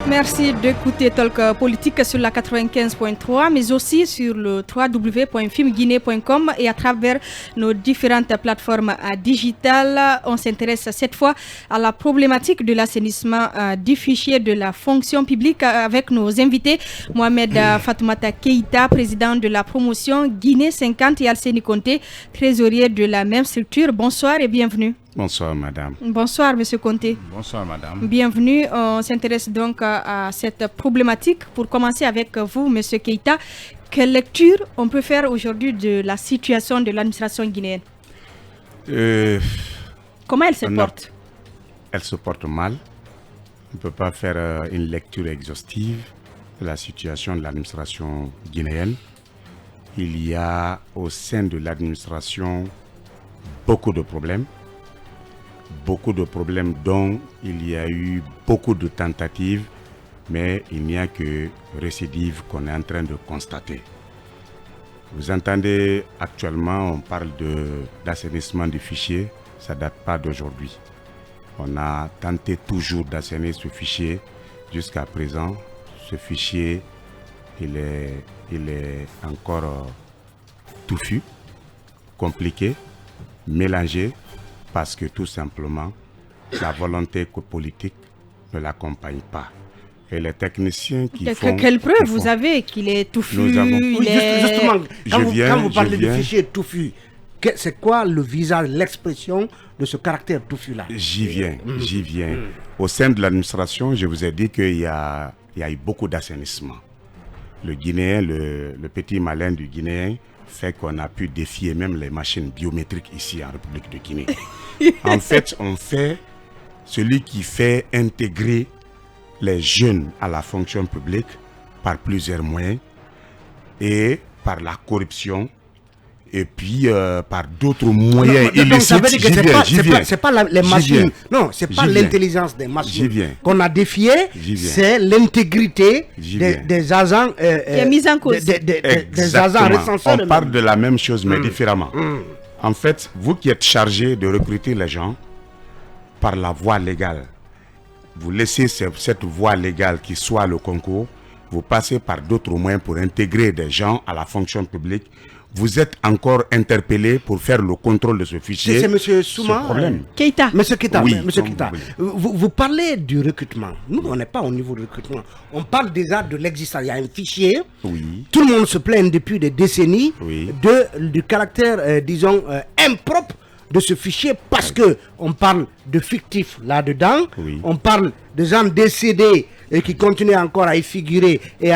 Merci d'écouter Talk Politique sur la 95.3, mais aussi sur le www.filmguinée.com et à travers nos différentes plateformes digitales. On s'intéresse cette fois à la problématique de l'assainissement du fichier de la fonction publique avec nos invités. Mohamed Fatoumata Keïta, président de la promotion Guinée 50 et Alseni Conté, trésorier de la même structure. Bonsoir et bienvenue. Bonsoir madame. Bonsoir monsieur Conté. Bonsoir madame. Bienvenue. On s'intéresse donc à cette problématique. Pour commencer avec vous monsieur Keïta, quelle lecture on peut faire aujourd'hui de la situation de l'administration guinéenne? Comment elle se porte? Elle se porte mal. On ne peut pas faire une lecture exhaustive de la situation de l'administration guinéenne. Il y a au sein de l'administration beaucoup de problèmes dont il y a eu beaucoup de tentatives, mais il n'y a que récidive qu'on est en train de constater. Vous entendez actuellement, on parle d'assainissement du fichier, ça ne date pas d'aujourd'hui. On a tenté toujours d'assainir ce fichier jusqu'à présent. Ce fichier, il est encore touffu, compliqué, mélangé, parce que tout simplement, la volonté politique ne l'accompagne pas. Et les techniciens qui font... Quelle preuve vous avez qu'il est touffu? Justement, quand vous parlez de fichier touffu, c'est quoi le visage, l'expression de ce caractère touffu-là? J'y viens. Au sein de l'administration, je vous ai dit qu'il y a eu beaucoup d'assainissement. Le Guinéen, le petit malin du Guinéen, fait qu'on a pu défier même les machines biométriques ici en République de Guinée. En fait, on fait celui qui fait intégrer les jeunes à la fonction publique par plusieurs moyens et par la corruption et puis par d'autres moyens illicites. C'est pas les machines, non, c'est pas l'intelligence des machines qu'on a défié, c'est l'intégrité des agents qui est mise en cause. Des agents recenseurs. On parle de la même chose mais différemment. En fait, vous qui êtes chargé de recruter les gens par la voie légale, vous laissez cette voie légale qui soit le concours, vous passez par d'autres moyens pour intégrer des gens à la fonction publique. Vous êtes encore interpellé pour faire le contrôle de ce fichier. C'est M. Souma Keïta. Monsieur Keïta, oui, Monsieur Keïta. Vous parlez du recrutement. Nous, on n'est pas au niveau du recrutement. On parle déjà de l'existence. Il y a un fichier. Oui. Tout le monde se plaint depuis des décennies du caractère, disons, impropre de ce fichier parce qu'on parle de fictifs là-dedans. Oui. On parle de gens décédés et qui continuent encore à y figurer et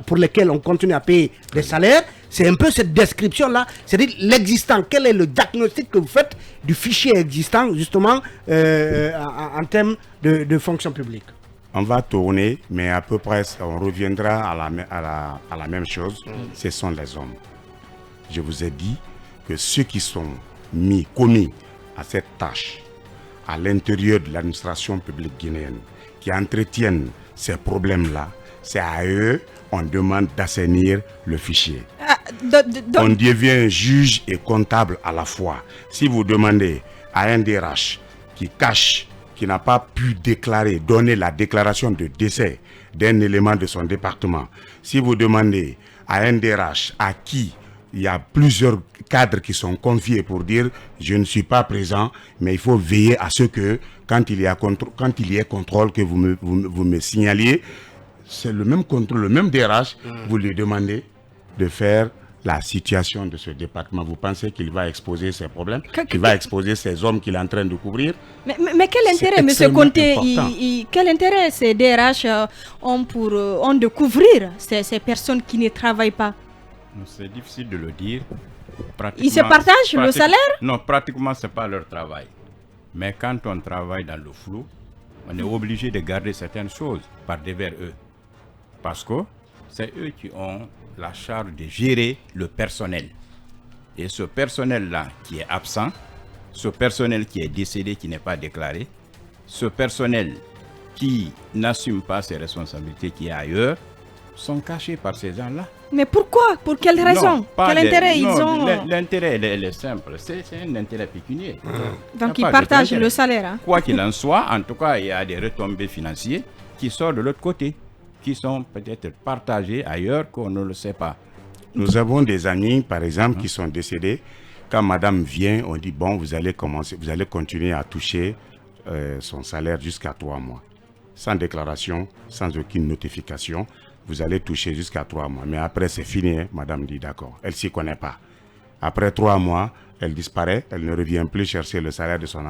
pour lesquels on continue à payer des salaires. C'est un peu cette description-là, c'est-à-dire l'existant. Quel est le diagnostic que vous faites du fichier existant, justement, en termes de fonction publique? On va tourner, mais à peu près, on reviendra à la même chose. Ce sont les hommes. Je vous ai dit que ceux qui sont commis à cette tâche à l'intérieur de l'administration publique guinéenne, qui entretiennent ces problèmes-là, c'est à eux on demande d'assainir le fichier. On devient juge et comptable à la fois. Si vous demandez à un DRH qui cache, qui n'a pas pu donner la déclaration de décès d'un élément de son département, si vous demandez à un DRH à qui il y a plusieurs cadres qui sont confiés pour dire je ne suis pas présent, mais il faut veiller à ce que quand il y a contrôle que vous me signaliez, c'est le même contrôle, le même DRH, vous lui demandez de faire la situation de ce département. Vous pensez qu'il va exposer ses problèmes, qu'il va exposer ces hommes qu'il est en train de couvrir? Mais quel intérêt, M. Conté, quel intérêt ces DRH ont de couvrir ces personnes qui ne travaillent pas? C'est difficile de le dire. Ils se partagent le salaire? Non, pratiquement, ce n'est pas leur travail. Mais quand on travaille dans le flou, on est obligé de garder certaines choses par devers eux. Parce que c'est eux qui ont la charge de gérer le personnel. Et ce personnel-là qui est absent, ce personnel qui est décédé, qui n'est pas déclaré, ce personnel qui n'assume pas ses responsabilités, qui est ailleurs, sont cachés par ces gens-là. Mais pourquoi? Pour quelle raison? Quel intérêt ils ont? L'intérêt, elle est simple. C'est un intérêt pécuniaire. Donc ils partagent le salaire. Quoi qu'il en soit, en tout cas, il y a des retombées financières qui sortent de l'autre côté, qui sont peut-être partagés ailleurs qu'on ne le sait pas. Nous avons des amis, par exemple, qui sont décédés. Quand madame vient, on dit, bon, vous allez continuer à toucher son salaire jusqu'à 3 mois. Sans déclaration, sans aucune notification, vous allez toucher jusqu'à 3 mois. Mais après, c'est fini, hein. Madame dit, d'accord, elle ne s'y connaît pas. Après 3 mois, elle disparaît, elle ne revient plus chercher le salaire de son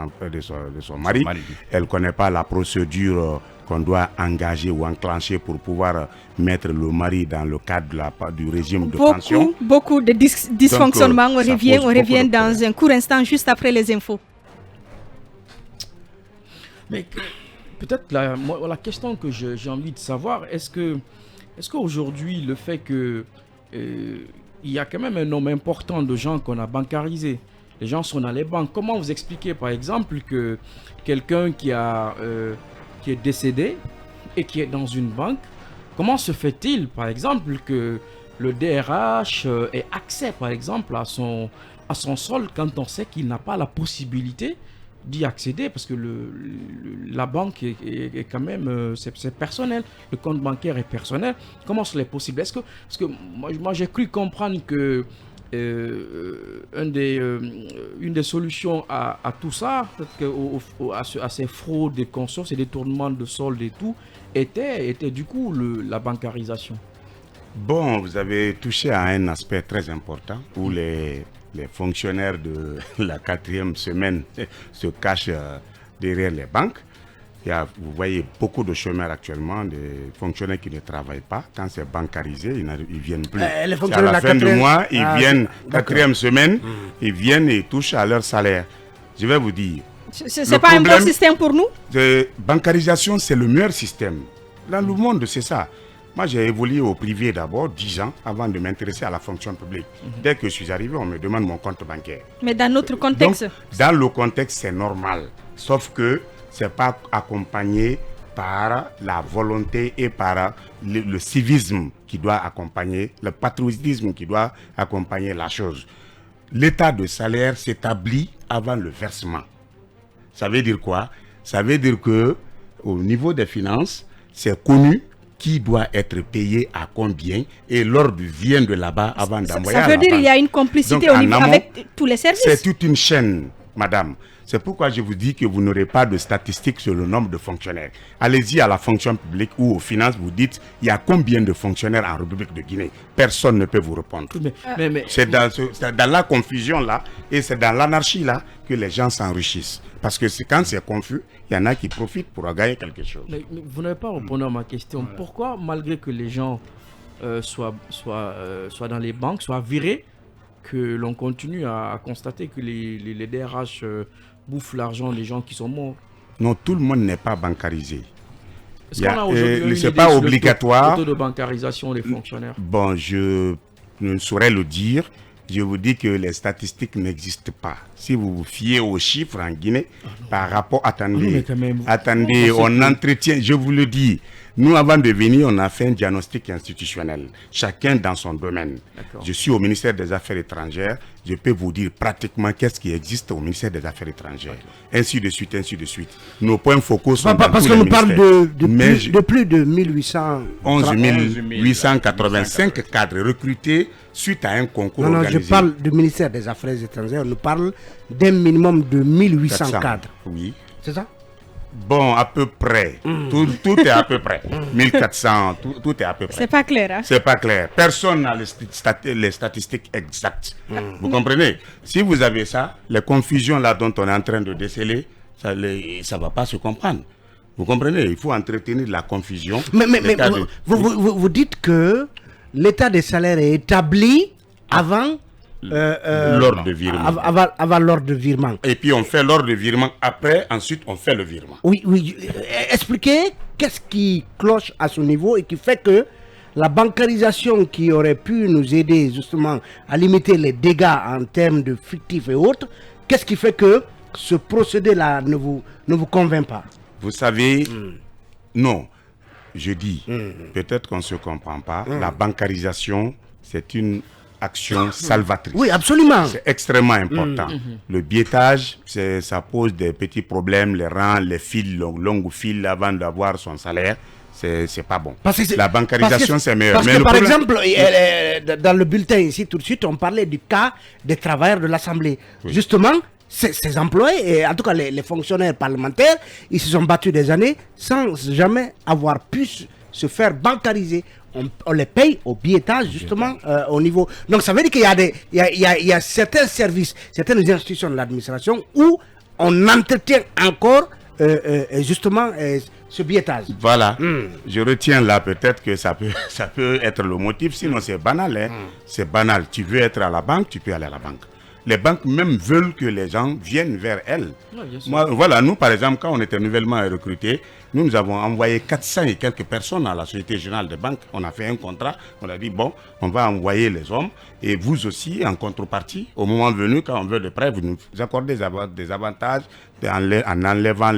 mari. Elle ne connaît pas la procédure qu'on doit engager ou enclencher pour pouvoir mettre le mari dans le cadre du régime de pension. Beaucoup de dysfonctionnements. On revient dans un court instant, juste après les infos. Mais peut-être la question que j'ai envie de savoir, est-ce qu'aujourd'hui, le fait que il y a quand même un nombre important de gens qu'on a bancarisés, les gens sont dans les banques, comment vous expliquez par exemple que quelqu'un qui est décédé et qui est dans une banque, comment se fait-il par exemple que le DRH ait accès par exemple à son solde quand on sait qu'il n'a pas la possibilité d'y accéder, parce que la banque est quand même, c'est personnel, le compte bancaire est personnel. Comment cela est possible? Parce que moi j'ai cru comprendre que une des solutions à tout ça, à ces fraudes, des consorts, ces détournements de soldes et tout, était du coup la bancarisation. Bon, vous avez touché à un aspect très important où les fonctionnaires de la 4e semaine se cachent derrière les banques. Vous voyez beaucoup de chômeurs actuellement, des fonctionnaires qui ne travaillent pas. Quand c'est bancarisé, ils ne viennent plus. À la fin du mois, ils viennent, 4e semaine, ils viennent et touchent à leur salaire. Je vais vous dire. Ce n'est pas un bon système pour nous? Bancarisation, c'est le meilleur système. Dans le monde, c'est ça. Moi, j'ai évolué au privé d'abord 10 ans avant de m'intéresser à la fonction publique. Dès que je suis arrivé, on me demande mon compte bancaire. Mais dans notre contexte? Donc, dans le contexte, c'est normal. Sauf que ce n'est pas accompagné par la volonté et par le civisme qui doit accompagner, le patriotisme qui doit accompagner la chose. L'état de salaire s'établit avant le versement. Ça veut dire quoi? Ça veut dire que au niveau des finances, c'est connu qui doit être payé à combien et l'ordre vient de là-bas avant d'envoyer à la banque. Ça veut dire qu'il y a une complicité au niveau avec tous les services. C'est toute une chaîne, madame. C'est pourquoi je vous dis que vous n'aurez pas de statistiques sur le nombre de fonctionnaires. Allez-y à la fonction publique ou aux finances, vous dites, il y a combien de fonctionnaires en République de Guinée? Personne ne peut vous répondre. C'est dans la confusion là et c'est dans l'anarchie là que les gens s'enrichissent. Parce que quand c'est confus, il y en a qui profitent pour gagner quelque chose. Mais vous n'avez pas répondu à ma question. Voilà. Pourquoi, malgré que les gens soient dans les banques, soient virés, que l'on continue à constater que les DRH bouffent l'argent des gens qui sont morts? Non, tout le monde n'est pas bancarisé. C'est pas obligatoire. Le taux de bancarisation des fonctionnaires. Bon, je ne saurais le dire. Je vous dis que les statistiques n'existent pas. Si vous vous fiez aux chiffres en Guinée, par rapport... Attendez, on entretient, je vous le dis. Nous, avant de venir, on a fait un diagnostic institutionnel, chacun dans son domaine. Je suis au ministère des Affaires étrangères, je peux vous dire pratiquement qu'est-ce qui existe au ministère des Affaires étrangères. Ainsi de suite, ainsi de suite. Nos points focaux sont dans parce tous qu'on les nous parle ministères. de plus de 1800... 11 885 cadres recrutés suite à un concours organisé. Je parle du ministère des Affaires étrangères, on nous parle d'un minimum de 1800 cadres. Oui. C'est ça? Bon, à peu près. Tout est à peu près. 1400, tout est à peu près. C'est pas clair. Hein? C'est pas clair. Personne n'a les statistiques exactes. Vous comprenez? Si vous avez ça, les confusions là dont on est en train de déceler, ça ne va pas se comprendre. Vous comprenez? Il faut entretenir la confusion. Mais vous dites que l'état des salaires est établi avant... l'ordre de virement. Avant l'ordre de virement. Et puis on fait l'ordre de virement après, ensuite on fait le virement. Oui. Expliquez qu'est-ce qui cloche à ce niveau et qui fait que la bancarisation qui aurait pu nous aider justement à limiter les dégâts en termes de fictifs et autres, qu'est-ce qui fait que ce procédé-là ne vous convainc pas? Vous savez, non, je dis, peut-être qu'on ne se comprend pas, la bancarisation, c'est une action salvatrice. Oui, absolument. C'est extrêmement important. Le biaitage, ça pose des petits problèmes, les rangs, les files, longues files avant d'avoir son salaire. c'est pas bon. La bancarisation, c'est meilleur. Parce que, par exemple, dans le bulletin ici, tout de suite, on parlait du cas des travailleurs de l'Assemblée. Oui. Justement, ces employés, et en tout cas les fonctionnaires parlementaires, ils se sont battus des années sans jamais avoir pu se faire bancariser. On les paye au billetage, justement, au niveau... Donc, ça veut dire qu'il y a certains services, certaines institutions de l'administration où on entretient encore, justement, ce billetage. Voilà. Je retiens là peut-être que ça peut être le motif, sinon c'est banal. Hein. C'est banal. Tu veux être à la banque, tu peux aller à la banque. Les banques même veulent que les gens viennent vers elles. Voilà, nous par exemple, quand on était nouvellement recrutés, nous avons envoyé 400 et quelques personnes à la Société Générale des Banques. On a fait un contrat, on a dit bon, on va envoyer les hommes et vous aussi en contrepartie, au moment venu, quand on veut des prêts, vous nous accordez des avantages en enlevant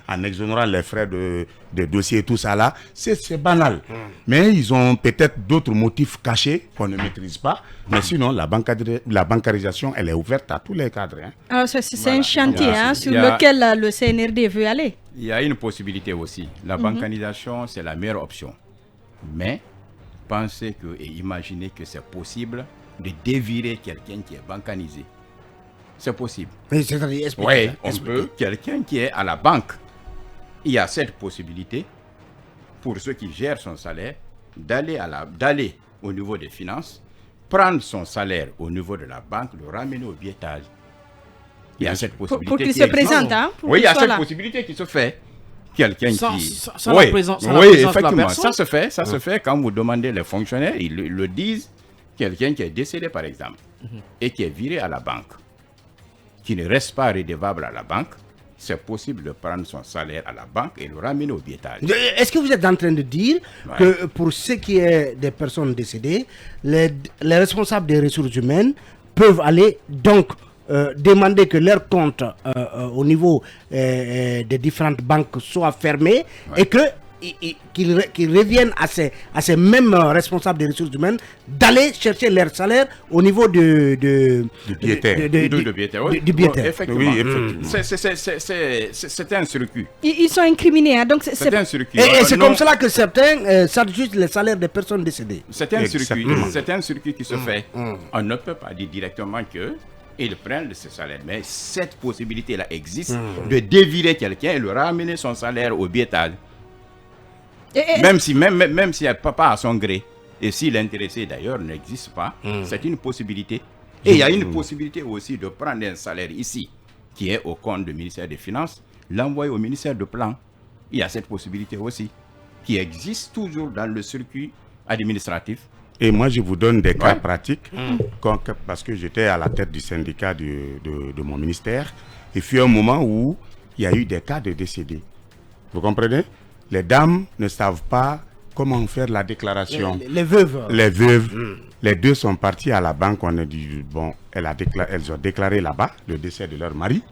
en exonérant les frais de dossier et tout ça là. C'est banal. Mais ils ont peut-être d'autres motifs cachés qu'on ne maîtrise pas. Mais sinon, la bancarisation, elle est ouverte à tous les cadres. Hein. Alors, c'est un chantier sur lequel le CNRD veut aller. Il y a une possibilité aussi. La bancarisation, c'est la meilleure option. Mais pensez et imaginez que c'est possible de dévirer quelqu'un qui est bancarisé. C'est possible. Oui, c'est-à-dire, oui, on peut. Quelqu'un qui est à la banque, il y a cette possibilité pour ceux qui gèrent son salaire d'aller au niveau des finances, prendre son salaire au niveau de la banque, le ramener au billetage. Il y a cette possibilité. Pour qu'il se présente, hein? Oui, il y a cette possibilité qui se fait. Quelqu'un qui... la présence effectivement, ça se fait. Ça se fait quand vous demandez les fonctionnaires, ils le disent. Quelqu'un qui est décédé, par exemple, et qui est viré à la banque, qui ne reste pas redevable à la banque, c'est possible de prendre son salaire à la banque et le ramener au billetage. Est-ce que vous êtes en train de dire que pour ce qui est des personnes décédées, les responsables des ressources humaines peuvent aller donc demander que leur compte au niveau des différentes banques soit fermé et que qu'ils reviennent à ces mêmes responsables des ressources humaines d'aller chercher leur salaire au niveau du billettaire. Du billettaire. Effectivement. C'est un circuit. Ils sont incriminés. Hein, donc c'est un circuit. Et c'est comme cela que certains s'adjugent les salaires des personnes décédées. C'est un circuit. C'est un circuit qui se fait. On ne peut pas dire directement que ils prennent de ce salaire. Mais cette possibilité-là existe de dévirer quelqu'un et le ramener son salaire au billetage. Même s'il n'y a pas à son gré. Et si l'intéressé d'ailleurs n'existe pas, c'est une possibilité. Et il y a une possibilité aussi de prendre un salaire ici, qui est au compte du ministère des Finances, l'envoyer au ministère du Plan. Il y a cette possibilité aussi, qui existe toujours dans le circuit administratif. Et moi, je vous donne des cas pratiques, parce que j'étais à la tête du syndicat de mon ministère. Il fut un moment où il y a eu des cas de décédés. Vous comprenez? Les dames ne savent pas comment faire la déclaration. Les veuves. Les veuves. Les deux sont partis à la banque. On a dit, bon, elles ont déclaré là-bas le décès de leur mari.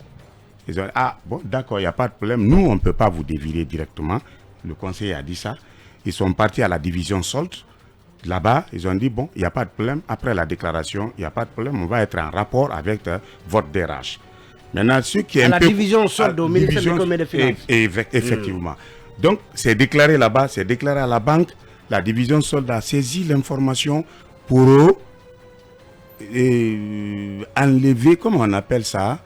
Ils ont dit, ah, bon, d'accord, il n'y a pas de problème. Nous, on ne peut pas vous dévirer directement. Le conseiller a dit ça. Ils sont partis à la division solde. Là-bas, ils ont dit, bon, il n'y a pas de problème. Après la déclaration, il n'y a pas de problème. On va être en rapport avec votre DRH. Maintenant, ce qui est la division solde au ministère de l'Économie et des Finances. Effectivement. Donc, c'est déclaré là-bas, c'est déclaré à la banque. La division solde a saisi l'information pour enlever, comment on appelle ça,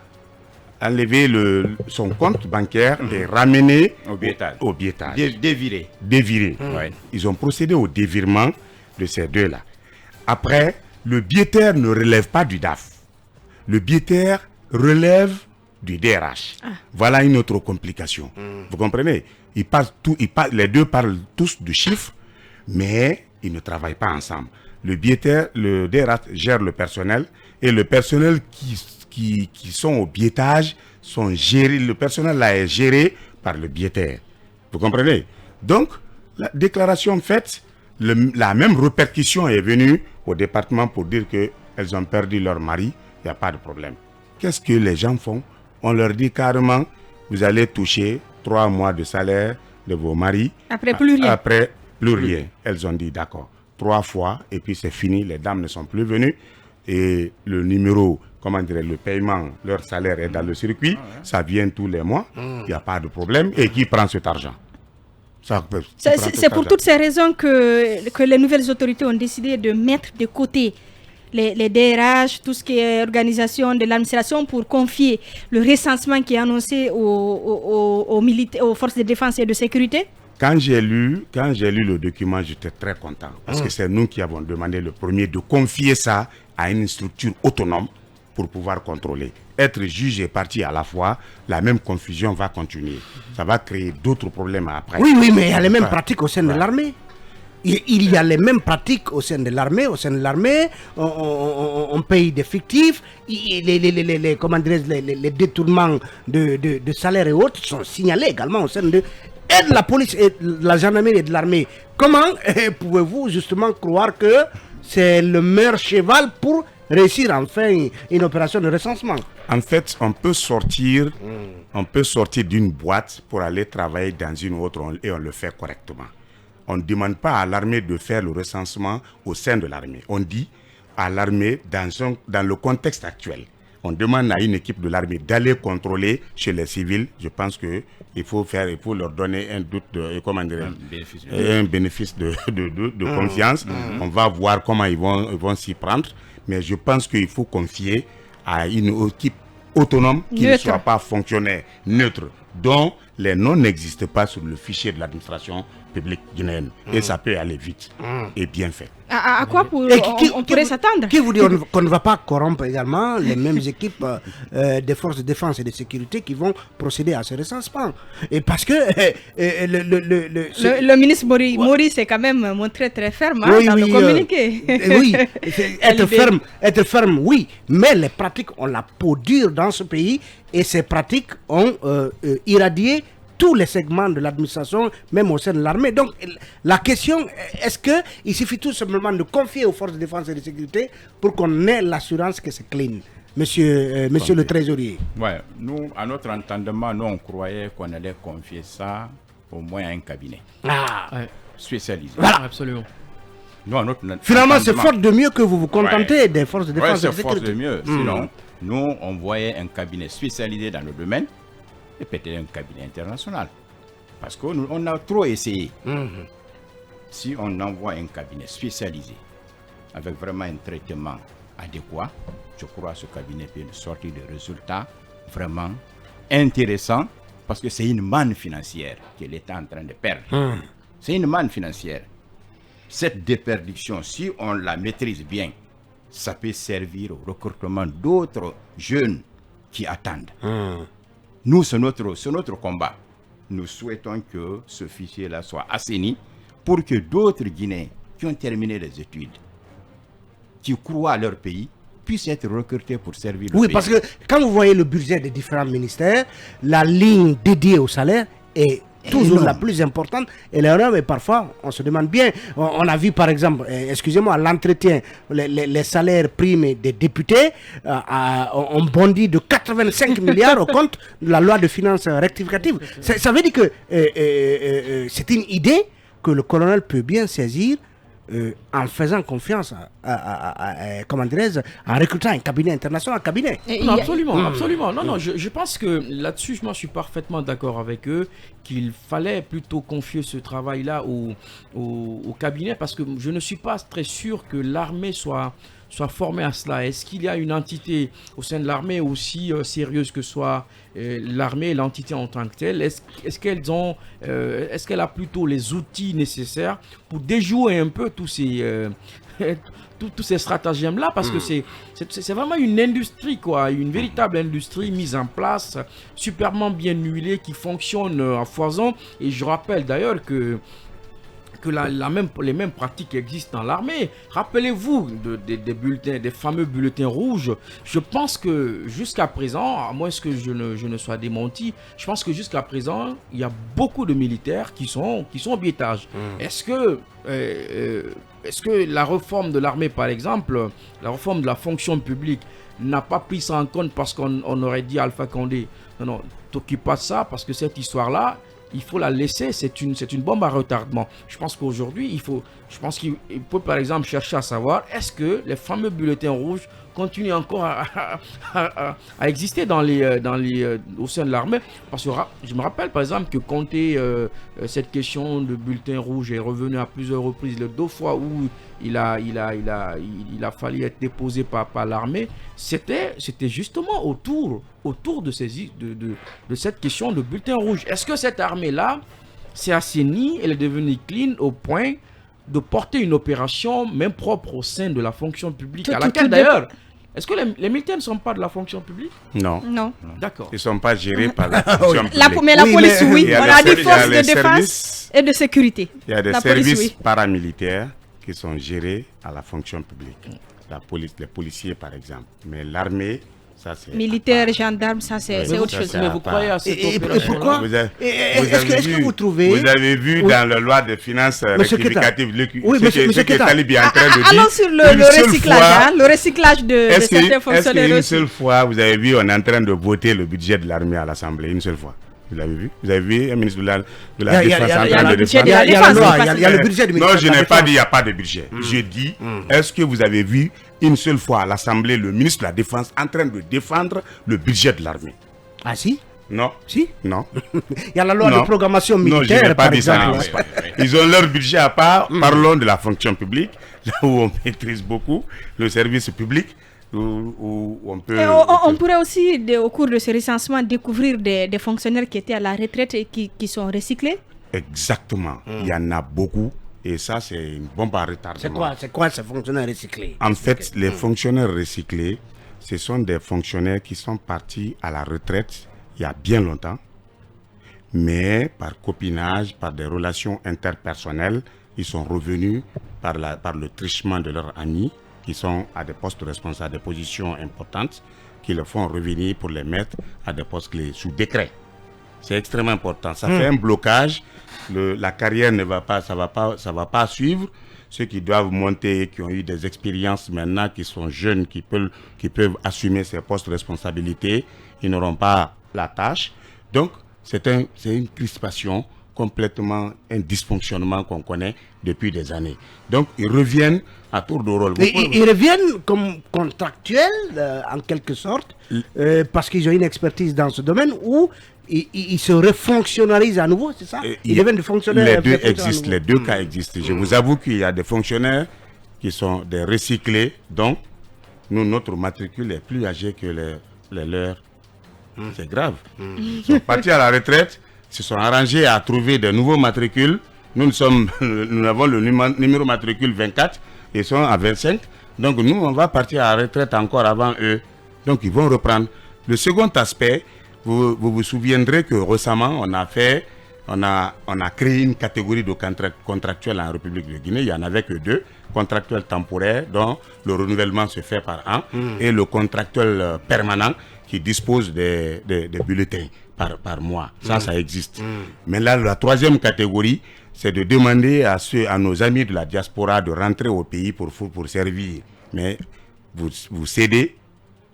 enlever son compte bancaire et ramener au billetage. Dévirer. Ouais. Ils ont procédé au dévirement de ces deux-là. Après, le billettaire ne relève pas du DAF. Le billettaire relève du DRH. Voilà une autre complication. Vous comprenez? Les deux parlent tous de chiffres, mais ils ne travaillent pas ensemble. Le billettaire, le DRH gère le personnel et le personnel qui sont au billetage sont gérés. Le personnel là est géré par le billettaire. Vous comprenez? Donc, la déclaration faite, la même répercussion est venue au département pour dire qu'elles ont perdu leur mari. Il n'y a pas de problème. Qu'est-ce que les gens font? On leur dit carrément, vous allez toucher 3 mois de salaire de vos maris. Après plus rien. Après plus rien. Elles ont dit d'accord. 3 fois et puis c'est fini. Les dames ne sont plus venues. Et le numéro, comment dire, le paiement, leur salaire est dans le circuit. Ça vient tous les mois. Il n'y a pas de problème. Et qui prend cet argent? C'est pour toutes ces raisons que les nouvelles autorités ont décidé de mettre de côté les DRH, tout ce qui est organisation de l'administration, pour confier le recensement qui est annoncé aux forces de défense et de sécurité. Quand j'ai lu le document, j'étais très content parce que c'est nous qui avons demandé le premier de confier ça à une structure autonome pour pouvoir contrôler. Être juge et partie à la fois, la même confusion va continuer. Ça va créer d'autres problèmes après. Oui, mais il y a les mêmes pratiques au sein de l'armée. Il y a les mêmes pratiques au sein de l'armée. Au sein de l'armée, on paye des fictifs. Les détournements de salaire et autres sont signalés également au sein de la police et de la gendarmerie et de l'armée. Comment pouvez-vous justement croire que c'est le meilleur cheval pour réussir enfin une opération de recensement? En fait, on peut sortir d'une boîte pour aller travailler dans une autre et on le fait correctement. On ne demande pas à l'armée de faire le recensement au sein de l'armée. On dit à l'armée, dans le contexte actuel, on demande à une équipe de l'armée d'aller contrôler chez les civils. Je pense qu'il faut leur donner un bénéfice de confiance. On va voir comment ils vont s'y prendre. Mais je pense qu'il faut confier à une équipe autonome qui ne soit pas fonctionnaire, neutre, dont les noms n'existent pas sur le fichier de l'administration publique guinéenne. Et ça peut aller vite et bien fait. À quoi on pourrait s'attendre? Qui vous dit qu'on ne va pas corrompre également les mêmes équipes des forces de défense et de sécurité qui vont procéder à ce recensement? Et parce que le ministre Mori s'est quand même montré très ferme dans le communiqué. Oui, être ferme, oui. Mais les pratiques ont la peau dure dans ce pays et ces pratiques ont irradié tous les segments de l'administration, même au sein de l'armée. Donc, la question, est-ce qu'il suffit tout simplement de confier aux forces de défense et de sécurité pour qu'on ait l'assurance que c'est clean, monsieur le trésorier? Ouais, nous, à notre entendement, nous, on croyait qu'on allait confier ça au moins à un cabinet spécialisé. Voilà, absolument. Nous, finalement, c'est faute de mieux que vous vous contentez des forces de défense et de sécurité. C'est faute de mieux. Sinon, nous, on voyait un cabinet spécialisé dans le domaine et peut-être un cabinet international. Parce qu'on a trop essayé. Si on envoie un cabinet spécialisé avec vraiment un traitement adéquat, je crois que ce cabinet peut nous sortir des résultats vraiment intéressants parce que c'est une manne financière que l'État est en train de perdre. C'est une manne financière. Cette déperdition, si on la maîtrise bien, ça peut servir au recrutement d'autres jeunes qui attendent. Nous, c'est notre combat. Nous souhaitons que ce fichier-là soit assaini pour que d'autres Guinéens qui ont terminé les études, qui croient à leur pays, puissent être recrutés pour servir le pays. Oui, parce que quand vous voyez le budget des différents ministères, la ligne dédiée au salaire est toujours la plus importante et l'erreur, et parfois on se demande bien, on a vu par exemple, excusez-moi, l'entretien, les salaires primes des députés ont bondi de 85 milliards au compte de la loi de finances rectificative. Ça veut dire que c'est une idée que le colonel peut bien saisir en faisant confiance en recrutant un cabinet international, Non, absolument. Non, je pense que là-dessus, moi, je suis parfaitement d'accord avec eux qu'il fallait plutôt confier ce travail-là au cabinet parce que je ne suis pas très sûr que l'armée soit formée à cela. Est-ce qu'il y a une entité au sein de l'armée aussi sérieuse que soit l'armée et l'entité en tant que telle? Est-ce qu'elle a plutôt les outils nécessaires pour déjouer un peu tous ces stratagèmes-là? Parce que c'est vraiment une industrie, quoi, une véritable industrie mise en place, superbement bien huilée, qui fonctionne à foison. Et je rappelle d'ailleurs que les mêmes pratiques existent dans l'armée. Rappelez-vous des fameux bulletins rouges. Je pense que jusqu'à présent, à moins que je ne sois démenti, je pense que jusqu'à présent, il y a beaucoup de militaires qui sont au biétage. Est-ce que la réforme de l'armée, par exemple, la réforme de la fonction publique, n'a pas pris ça en compte parce qu'on aurait dit à Alpha Condé, non, t'occupe pas de ça parce que cette histoire-là, il faut la laisser, c'est une bombe à retardement. Je pense qu'aujourd'hui, il peut par exemple chercher à savoir est-ce que les fameux bulletins rouges continue encore à exister au sein de l'armée. Parce que je me rappelle par exemple que Conté, cette question de bulletin rouge est revenue à plusieurs reprises. Les 2 fois où il a fallu être déposé par l'armée, c'était justement autour de cette question de bulletin rouge. Est-ce que cette armée-là s'est assainie, elle est devenue clean au point de porter une opération même propre au sein de la fonction publique, à laquelle d'ailleurs, est-ce que les militaires ne sont pas de la fonction publique? Non. D'accord. Ils ne sont pas gérés par la fonction publique. Mais la police, oui. On a des forces de défense et de sécurité. Il y a des services paramilitaires qui sont gérés à la fonction publique. La police, les policiers par exemple. Mais l'armée, ça c'est... Militaires, gendarmes, ça c'est autre chose. Mais vous croyez à cette opération? Et pourquoi? Est-ce que vous trouvez... Vous avez vu dans la loi de finances rectificative ce que Talib est en train de dire. Allons sur le recyclage, le recyclage de certains fonctionnaires. Est-ce qu'une seule fois, vous avez vu, on est en train de voter le budget de l'armée à l'Assemblée, une seule fois? Vous l'avez vu? Vous avez vu un ministre de la Défense en train de défendre? Il y a le budget du ministère. Non, je n'ai pas dit il n'y a pas de budget. Je dis, est-ce que vous avez vu une seule fois à l'Assemblée le ministre de la Défense en train de défendre le budget de l'armée? Ah si? Non. Si? Non. Il y a la loi de programmation militaire. Non, je n'ai pas dit ça. exemple. Ils ont leur budget à part. Parlons de la fonction publique, là où on maîtrise beaucoup le service public. Où on peut... on pourrait aussi, au cours de ce recensement, découvrir des fonctionnaires qui étaient à la retraite et qui sont recyclés. Exactement. Il y en a beaucoup. Et ça, c'est une bombe à retardement. C'est quoi ces fonctionnaires recyclés? En fait, les fonctionnaires recyclés, ce sont des fonctionnaires qui sont partis à la retraite il y a bien longtemps. Mais par copinage, par des relations interpersonnelles, ils sont revenus par le trichement de leurs amis, qui sont à des postes responsables, des positions importantes, qui le font revenir pour les mettre à des postes clés sous décret. C'est extrêmement important. Ça fait un blocage. La carrière ne va pas, ça va pas suivre. Ceux qui doivent monter, qui ont eu des expériences maintenant, qui sont jeunes, qui peuvent assumer ces postes de responsabilité, ils n'auront pas la tâche. Donc, c'est une crispation complètement, un dysfonctionnement qu'on connaît depuis des années. Donc, ils reviennent à tour de rôle. Ils reviennent comme contractuels, en quelque sorte, parce qu'ils ont une expertise dans ce domaine, ou ils se refonctionnalisent à nouveau, c'est ça? Ils deviennent des fonctionnaires. Les deux cas existent. Je vous avoue qu'il y a des fonctionnaires qui sont des recyclés, donc notre matricule est plus âgé que les leurs. C'est grave. Ils sont partis à la retraite, se sont arrangés à trouver de nouveaux matricules. Nous avons le numéro matricule 24, ils sont à 25. Donc nous, on va partir à la retraite encore avant eux. Donc ils vont reprendre. Le second aspect, vous vous souviendrez que récemment, on a créé une catégorie de contractuels en République de Guinée. Il n'y en avait que 2. Contractuels temporaires, dont le renouvellement se fait par an, et le contractuel permanent qui dispose des bulletins par mois. Ça existe. Mais là, la troisième catégorie, c'est de demander à nos amis de la diaspora de rentrer au pays pour servir. Mais vous cédez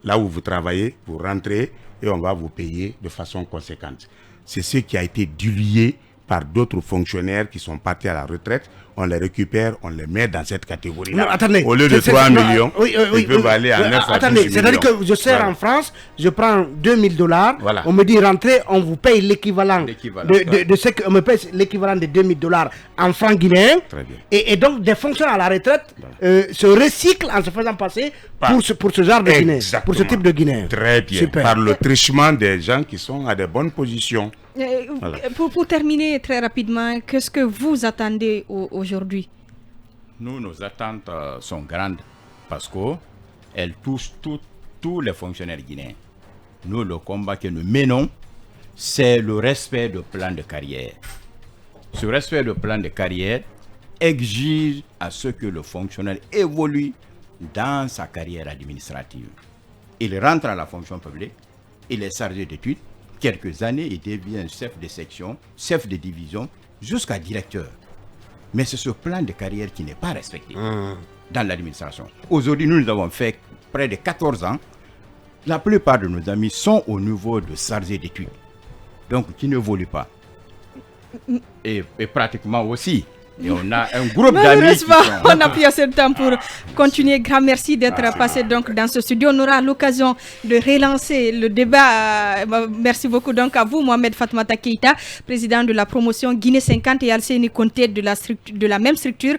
là où vous travaillez, vous rentrez et on va vous payer de façon conséquente. C'est ce qui a été dilué par d'autres fonctionnaires qui sont partis à la retraite. On les récupère, on les met dans cette catégorie-là. Au lieu de 3 millions, ils peuvent aller à 9 à 10 millions. C'est-à-dire que je sers en France, je prends $2000, voilà. On me dit rentrez, on vous paye l'équivalent de ce que on me paye l'équivalent de $2000 en francs guinéens. Très bien. Et donc des fonctionnaires à la retraite se recyclent en se faisant passer pour ce genre de Guinéens, pour ce type de Guinéens. Très bien. Super. Par le trichement des gens qui sont à de bonnes positions. Voilà. Pour terminer très rapidement, qu'est-ce que vous attendez aujourd'hui? Nous, nos attentes sont grandes parce qu'elles touchent tous les fonctionnaires guinéens. Nous, le combat que nous menons, c'est le respect du plan de carrière. Ce respect du plan de carrière exige à ce que le fonctionnaire évolue dans sa carrière administrative. Il rentre à la fonction publique, il est chargé d'études. Quelques années, il devient chef de section, chef de division, jusqu'à directeur. Mais c'est ce plan de carrière qui n'est pas respecté dans l'administration. Aujourd'hui, nous avons fait près de 14 ans. La plupart de nos amis sont au niveau de chargé d'études, donc qui n'évoluent pas. Et pratiquement aussi, Et on a un groupe d'amis qui sont... on a pris assez de temps pour continuer. Grand merci d'être passé donc dans ce studio. On aura l'occasion de relancer le débat. Merci beaucoup donc à vous, Mohamed Fatoumata Keïta, président de la promotion Guinée 50 et Alseni Conté de la même structure.